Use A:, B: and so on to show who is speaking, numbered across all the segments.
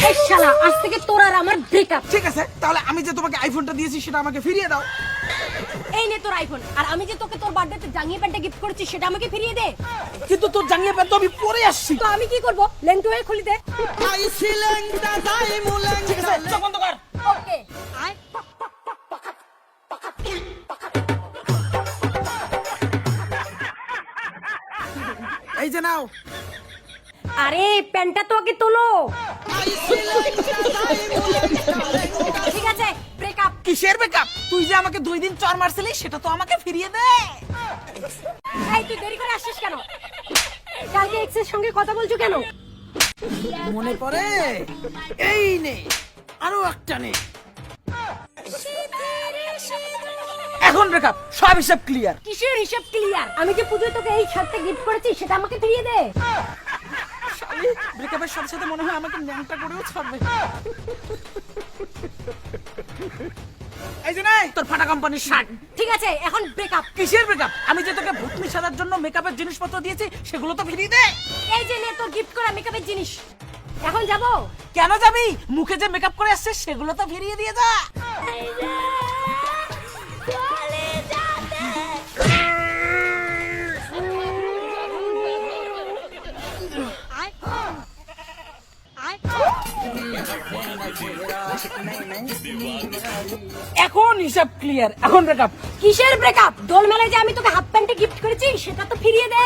A: এই শালা আজ থেকে তোর আর আমার ব্রেকআপ।
B: ঠিক আছে, তাহলে আমি যে তোমাকে আইফোনটা দিয়েছি সেটা আমাকে ফিরিয়ে দাও।
A: এই নে তোর আইফোন, আর আমি যে তোকে তোর বার্থডেতে জাঙ্গিয়া প্যান্টটা গিফট করেছি সেটা আমাকে ফিরিয়ে দে।
B: কিন্তু তোর জাঙ্গিয়া প্যান্ট তো আমি পরে আসছি।
A: তো আমি কি করব? লেংটু হয়ে খুলি দে।
B: ঠিক আছে, চোখ বন্ধ কর।
A: ওকে আয়।
B: এই যে নাও।
A: আরে প্যান্টটা তো আগে তোলো। ঠিক আছে, ব্রেকআপ।
B: কিসের ব্রেকআপ? তুই যে আমাকে 2 দিন চর মারছিলি সেটা তো আমাকে ফিরিয়ে দে।
A: এই তুই দেরি করে আসছিস কেন? কালকে এক্সের সঙ্গে কথা বলছো কেন?
B: মনে পড়ে? এই নে, আরো একটা নে। এখন ব্রেকআপ, সব হিসাব ক্লিয়ার।
A: কিসের হিসাব ক্লিয়ার? আমি যে পুজোয় তোকে এই শার্টটা গিফট করেছি সেটা আমাকে ফিরিয়ে দে।
B: ব্রেকআপের সাথে সাথে মনে হয় আমাকে ন্যাংটা করেও ছাড়বে। এই যে নাই তোর ফাটা কোম্পানির শার্ট।
A: ঠিক আছে, এখন ব্রেকআপ।
B: কিসের ব্রেকআপ? আমি যে তোকে ভূতনি সাজার জন্য মেকআপের জিনিসপত্র দিয়েছি সেগুলো তো ফিরিয়ে দে।
A: এই যে নে তোর গিফট করা মেকআপের জিনিস। এখন যাবো?
B: কেন যাবি? মুখে যে মেকআপ করে আসছে সেগুলো তো ফিরিয়ে দিয়ে যা। এখন হিসাব ক্লিয়ার, এখন ব্রেকআপ।
A: কিসের ব্রেকআপ? দোল মেলায় যে আমি তোকে হাফ প্যান্টে গিফট করেছি সেটা তো ফিরিয়ে দে।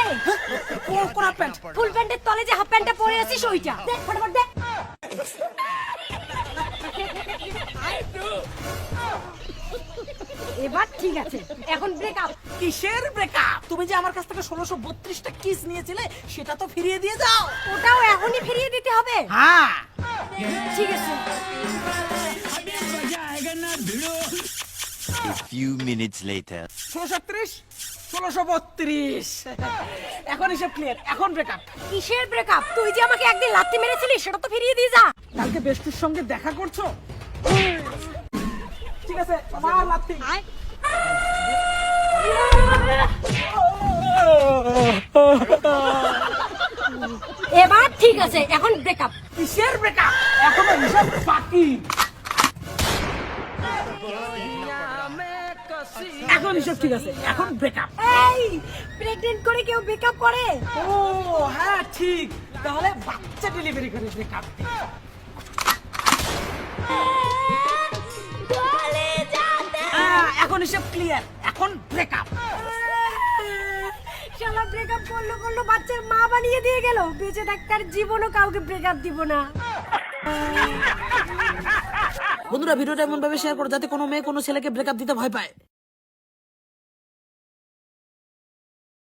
B: কোন প্যান্ট?
A: ফুল প্যান্টের তলে যে হাফ প্যান্টটা পরে আছিস ওইটা দে, ফটাফট দে। এবার ঠিক আছে, এখন ব্রেকআপ।
B: কিসের ব্রেকআপ? তুমি যে আমার কাছ থেকে 1632টা কিস নিয়েছিলে সেটা তো ফিরিয়ে দিয়ে যাও।
A: ওটাও এখনই ফিরিয়ে দিতে হবে?
B: হ্যাঁ।
A: ঠিক আছে।
C: A few minutes later.
B: 1632, 1632। এখন হিসাব ক্লিয়ার, এখন ব্রেকআপ।
A: কিসের ব্রেকআপ? তুই যে আমাকে একদিন লাত্তি মেরেছিলি সেটা তো ফিরিয়ে দিয়ে যা।
B: কালকে বেস্টুর সঙ্গে দেখা করছো? ঠিক আছে, মার লাত্তি।
A: আয়। এবার ঠিক আছে, এখন ব্রেকআপ।
B: কিসের ব্রেকআপ? এখনো হিসাব বাকি। এখন হিসাব ঠিক আছে, এখন ব্রেকআপ।
A: এই প্রেগন্যান্ট করে কেউ ব্রেকআপ করে?
B: ও হ্যাঁ ঠিক, তাহলে বাচ্চা ডেলিভারি করে ব্রেকআপ। এখন হিসাব ক্লিয়ার, এখন ব্রেকআপ।
A: শালা ব্রেকআপ করলো বাচ্চার মা বানিয়ে দিয়ে গেল। বেঁচে থাকার জীবনও কাউকে ব্রেকআপ দিব না।
B: বন্ধুরা ভিডিওটা এমন ভাবে শেয়ার করো যাতে কোনো মেয়ে কোনো ছেলেকে ব্রেকআপ দিতে ভয় পায়।